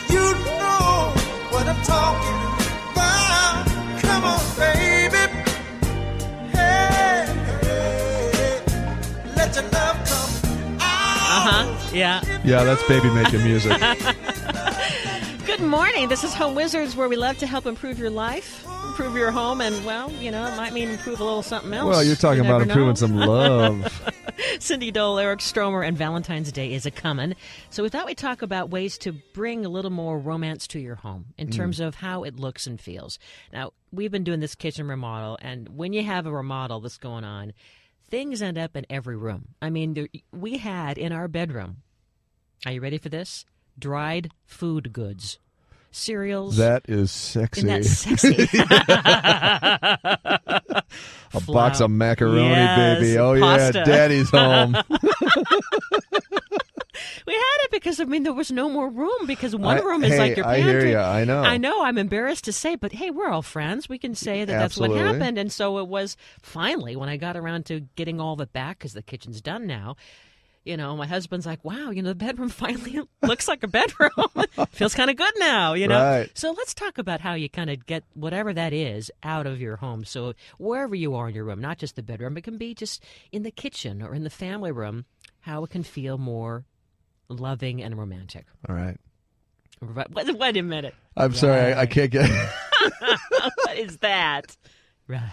You know what I'm talking about. Come on, baby. Hey, let your love come out. Yeah. Yeah, that's baby making music. Good morning. This is Home Wizards, where we love to help improve your life, improve your home, and, well, you know, it might mean improve a little something else. Well, you're talking about improving some love. Cindy Dole, Eric Stromer, and Valentine's Day is a-comin'. So we thought we'd talk about ways to bring a little more romance to your home in terms of how it looks and feels. Now, we've been doing this kitchen remodel, and when you have a remodel that's going on, things end up in every room. I mean, we had in our bedroom, are you ready for this? Dried food goods. Cereals. That is sexy. Isn't that sexy? A box of macaroni, baby. Oh, pasta. Yeah, Daddy's home. We had it because, I mean, there was no more room because one room is like your I pantry. hear you. I know. I know. I'm embarrassed to say, but hey, we're all friends. We can say that Absolutely. That's what happened. And so it was finally when I got around to getting all of it back because the kitchen's done now. You know, my husband's like, wow, you know, the bedroom finally looks like a bedroom. Feels kind of good now, you know. Right. So let's talk about how you kind of get whatever that is out of your home. So wherever you are in your room, not just the bedroom, it can be just in the kitchen or in the family room, how it can feel more loving and romantic. All right. Wait a minute. I'm sorry, I can't get What is that? Right.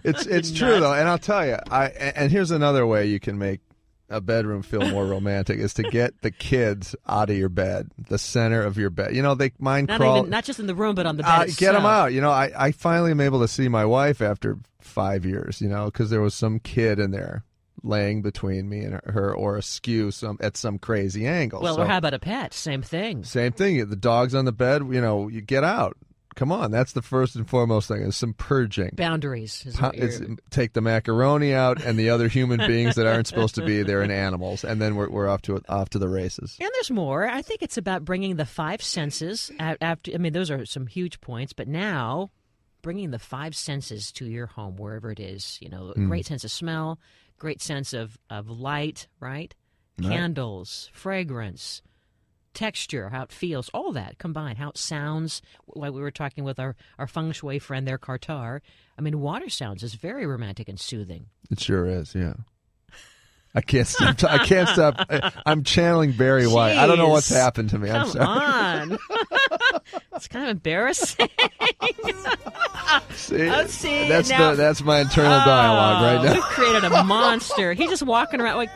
It's true, though, and I'll tell you, and here's another way you can make a bedroom feel more romantic is to get the kids out of your bed, the center of your bed. You know, they mind crawl. Not just in the room, but on the bed itself. Get them out. You know, I finally am able to see my wife after 5 years, you know, because there was some kid in there laying between me and her or askew at some crazy angle. Well, or how about a pet? Same thing. Same thing. The dog's on the bed, you know, you get out. Come on, that's the first and foremost thing is some purging. Boundaries. Take the macaroni out and the other human beings that aren't supposed to be there and animals, and then we're off to the races. And there's more. I think it's about bringing the five senses. After, I mean, those are some huge points, but now bringing the five senses to your home, wherever it is. You know, a great sense of smell, great sense of light, right? Candles, fragrance, texture, how it feels, all that combined, how it sounds. Like we were talking with our feng shui friend there, Cartar. I mean, water sounds is very romantic and soothing. It sure is, yeah. I can't stop. I can't stop. I'm channeling Barry White. I don't know what's happened to me. I'm sorry. Come on. It's kind of embarrassing. See, that's my internal dialogue right now. We've created a monster. He's just walking around like,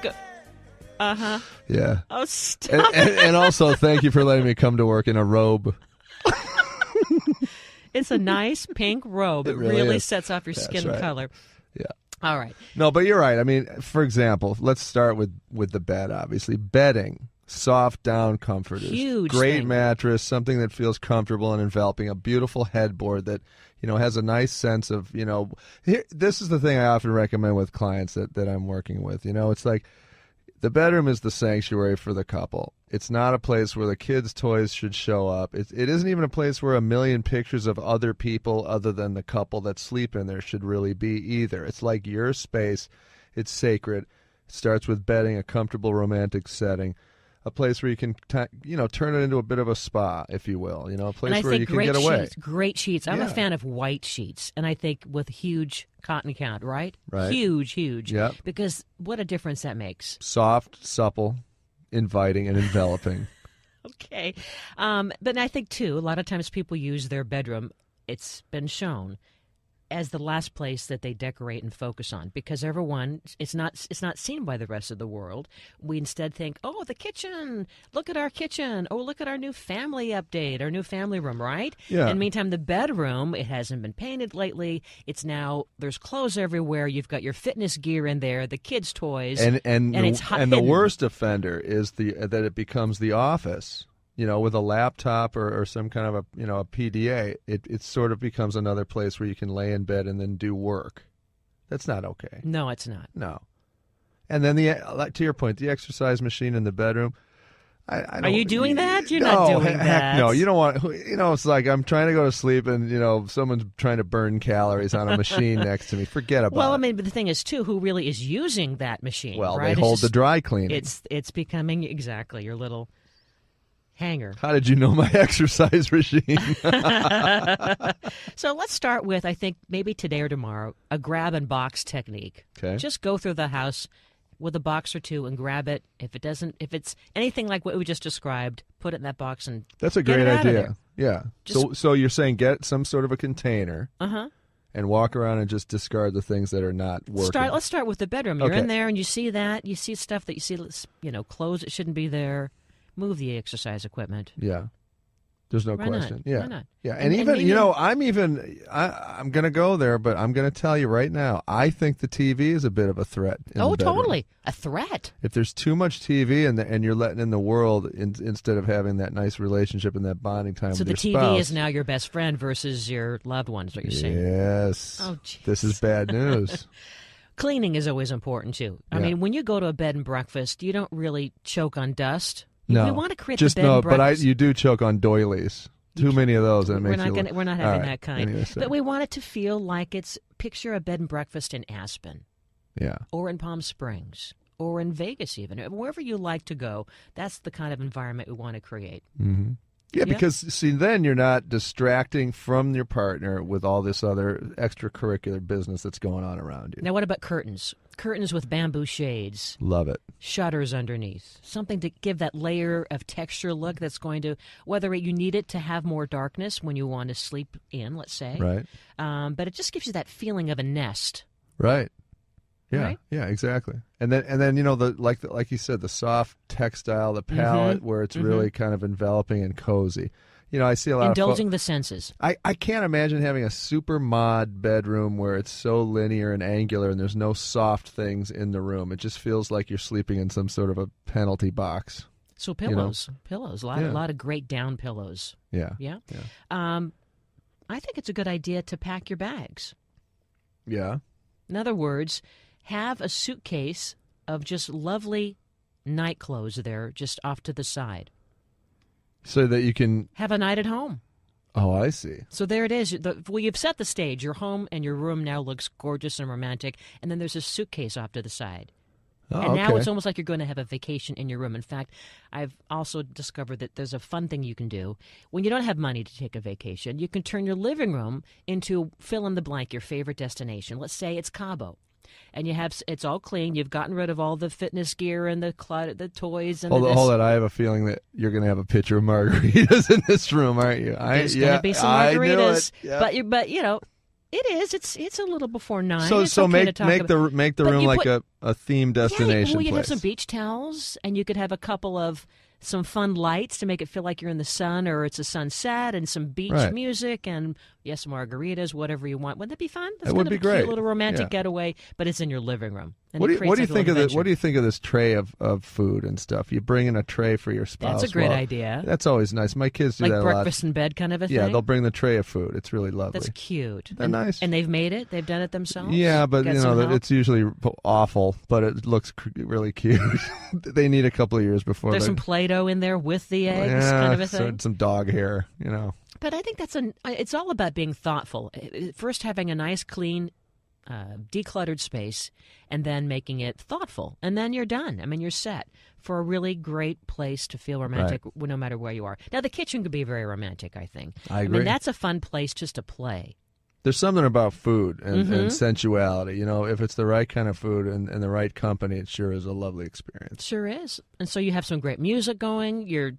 Yeah. Oh, stop. And also, thank you for letting me come to work in a robe. It's a nice pink robe. It really sets off your skin color. Yeah. All right. No, but you're right. I mean, for example, let's start with the bed, obviously. Bedding, soft down comforters. Huge great thing. mattress, something that feels comfortable and enveloping, a beautiful headboard that, you know, has a nice sense of, you know, this is the thing I often recommend with clients that I'm working with. You know, it's like, the bedroom is the sanctuary for the couple. It's not a place where the kids' toys should show up. It isn't even a place where a million pictures of other people other than the couple that sleep in there should really be either. It's like your space. It's sacred. It starts with bedding, a comfortable romantic setting, a place where you can turn it into a bit of a spa, if you will. You know, a place where you can get away. Great sheets. I'm a fan of white sheets, and I think with huge cotton count, right? Right. Huge. Yep. Because what a difference that makes. Soft, supple, inviting, and enveloping. Okay. But I think, too, a lot of times people use their bedroom, it's been shown, as the last place that they decorate and focus on, because everyone, it's not seen by the rest of the world. We instead think, oh, the kitchen, look at our kitchen. Oh, look at our new family update, our new family room, right? Yeah. And meantime, the bedroom, it hasn't been painted lately. It's now, there's clothes everywhere. You've got your fitness gear in there, the kids' toys. And it's the worst offender is that it becomes the office. You know, with a laptop or some kind of a PDA, it sort of becomes another place where you can lay in bed and then do work. That's not okay. No, it's not. No. And then to your point, the exercise machine in the bedroom. I don't, Are you doing that? You're not doing that. No, you don't want. You know, it's like I'm trying to go to sleep and someone's trying to burn calories on a machine next to me. Forget about it. Well, I mean, but the thing is too, who really is using that machine? Well, right? they hold the dry cleaning. It's becoming exactly your little hanger. How did you know my exercise regime? So let's start with, I think, maybe today or tomorrow, a grab and box technique. Okay. Just go through the house with a box or two and grab it. If it's anything like what we just described, put it in that box and That's a get great it out of idea. there. Yeah. Just- So you're saying get some sort of a container Uh-huh. and walk around and just discard the things that are not working. Let's start with the bedroom. You're Okay. in there and you see that. You see stuff that you see, clothes that shouldn't be there. Move the exercise equipment. Yeah. There's no Why not? question. Yeah. Why not? Yeah. And And even, maybe- I'm going to go there, but I'm going to tell you right now, I think the TV is a bit of a threat. In the bedroom. Totally. A threat. If there's too much TV and you're letting in the world instead of having that nice relationship and that bonding time So with the your TV spouse. is now your best friend versus your loved one, is what you're saying. Yes. Oh, jeez. This is bad news. Cleaning is always important, too. I Yeah. mean, when you go to a bed and breakfast, you don't really choke on dust. No. We want to create Just the bed no, and breakfast. but you do choke on doilies. Too many of those, and it We're makes not you gonna, we're not All having right. that kind. Anyway, so- But we want it to feel like picture a bed and breakfast in Aspen Yeah. or in Palm Springs or in Vegas even. Wherever you like to go, that's the kind of environment we want to create. Mm-hmm. Yeah, Yeah. because, see, then you're not distracting from your partner with all this other extracurricular business that's going on around you. Now, what about curtains? Curtains with bamboo shades, Love it. shutters underneath, something to give that layer of texture look that's going to, whether you need it to have more darkness when you want to sleep in, let's say. Right. But it just gives you that feeling of a nest. Right. Yeah. Right? Yeah, exactly. And then like you said, the soft textile, the palette where it's really kind of enveloping and cozy. I see a lot Indulging the senses. I can't imagine having a super mod bedroom where it's so linear and angular and there's no soft things in the room. It just feels like you're sleeping in some sort of a penalty box. So pillows, a lot of great down pillows. Yeah. Yeah. Yeah. I think it's a good idea to pack your bags. Yeah. In other words, have a suitcase of just lovely night clothes there, just off to the side. So that you can. Have a night at home. Oh, I see. So there it is. You've set the stage. Your home and your room now looks gorgeous and romantic, and then there's a suitcase off to the side. Oh, And now okay. it's almost like you're going to have a vacation in your room. In fact, I've also discovered that there's a fun thing you can do. When you don't have money to take a vacation, you can turn your living room into fill in the blank, your favorite destination. Let's say it's Cabo. And it's all clean. You've gotten rid of all the fitness gear and the toys and Hold this. on. I have a feeling that you're going to have a pitcher of margaritas in this room, aren't you? There's going to be some I knew margaritas, it. Yeah. but it is. It's a little before 9. So It's okay to talk make about. the But room you like put- a themed destination you place. have some beach towels, and you could have a couple of some fun lights to make it feel like you're in the sun or it's a sunset, and some beach Right. music, and yes, margaritas, whatever you want. Wouldn't that be fun? That's It would kind of be a great. cute little romantic Yeah. getaway, but it's in your living room. And What it do you creates like a think of little this? What do you think of this tray of food and stuff? You bring in a tray for your spouse. That's a great Well, idea. That's always nice. My kids do Like that a breakfast in bed kind of a lot. Yeah, thing. they'll bring the tray of food. It's really lovely. That's cute. They're nice. And they've made it. They've done it themselves. Yeah, but Got some help? it's usually awful, but it looks really cute. They need a couple of years before. There's they some Play-Doh in there with the eggs, yeah, kind of a thing. some dog hair. But I think it's all about being thoughtful. First, having a nice, clean, decluttered space, and then making it thoughtful. And then you're done. I mean, you're set for a really great place to feel romantic no matter where you are. Now, the kitchen could be very romantic, I think. I agree. mean, that's a fun place just to play. There's something about food and Mm-hmm. sensuality. If it's the right kind of food and the right company, it sure is a lovely experience. Sure is. And so you have some great music going. You're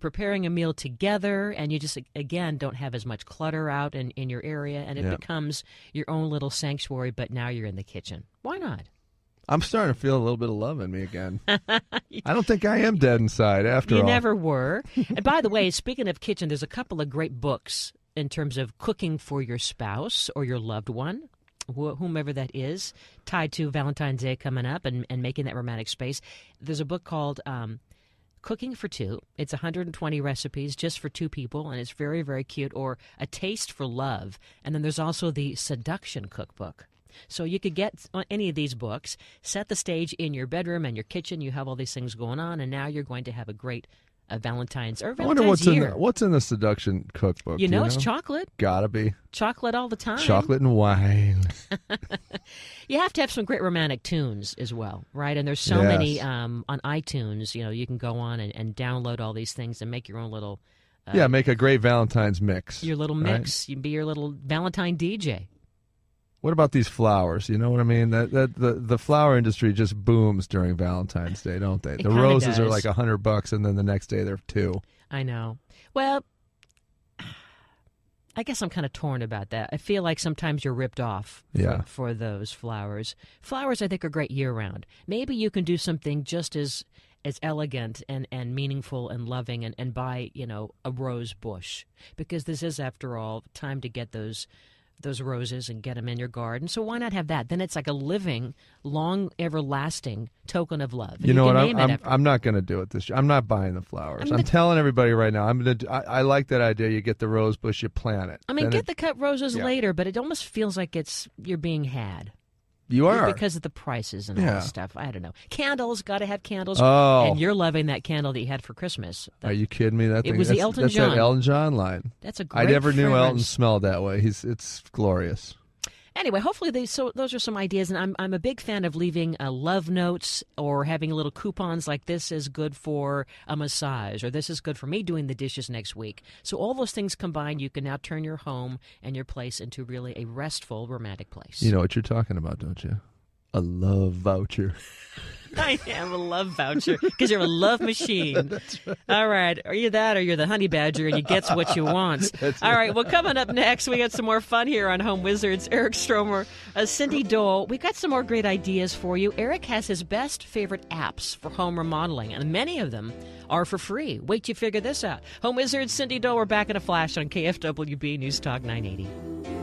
preparing a meal together, and you just, again, don't have as much clutter out in your area, and it Yeah. becomes your own little sanctuary, but now you're in the kitchen. Why not? I'm starting to feel a little bit of love in me again. I don't think I am dead inside after all. You never were. And by the way, speaking of kitchen, there's a couple of great books in terms of cooking for your spouse or your loved one, whomever that is, tied to Valentine's Day coming up and making that romantic space. There's a book called Cooking for Two. It's 120 recipes just for two people, and it's very, very cute. Or A Taste for Love. And then there's also the Seduction Cookbook. So you could get any of these books, set the stage in your bedroom and your kitchen. You have all these things going on, and now you're going to have a great Valentine's or I wonder Valentine's what's in the seduction cookbook. You know, it's chocolate. Gotta be Chocolate all the time. chocolate and wine. You have to have some great romantic tunes as well, right? And there's so many on iTunes. You know, you can go on and download all these things and make your own little. Make a great Valentine's mix. Your little mix. You can be your little Valentine DJ. What about these flowers? You know what I mean? The flower industry just booms during Valentine's Day, don't they? The roses are like $100, and then the next day they're $2. I know. Well, I guess I'm kind of torn about that. I feel like sometimes you're ripped off for those flowers. Flowers, I think, are great year-round. Maybe you can do something just as elegant and meaningful and loving and buy, a rose bush. Because this is, after all, time to get those roses and get them in your garden. So why not have that? Then it's like a living, long, everlasting token of love. You know what? I'm not going to do it this year. I'm not buying the flowers. I'm telling everybody right now. I like that idea. You get the rose bush, you plant it. I mean, get the cut roses later, but it almost feels like you're being had. You are. Because of the prices and all that stuff. I don't know. Candles, got to have candles. Oh. And you're loving that candle that you had for Christmas. Are you kidding me? It was the Elton John. That's that Elton John line. That's a great I never knew fragrance. Elton smelled that way. It's glorious. Anyway, hopefully those are some ideas, and I'm a big fan of leaving love notes or having little coupons like this is good for a massage or this is good for me doing the dishes next week. So all those things combined, you can now turn your home and your place into really a restful, romantic place. You know what you're talking about, don't you? A love voucher. I am a love voucher because you're a love machine. That's right. All right. Are you that or you're the honey badger and you get what you want? All right. Well, coming up next, we got some more fun here on Home Wizards. Eric Stromer, Cindy Dole. We got some more great ideas for you. Eric has his best favorite apps for home remodeling, and many of them are for free. Wait till you figure this out. Home Wizards, Cindy Dole. We're back in a flash on KFWB News Talk 980.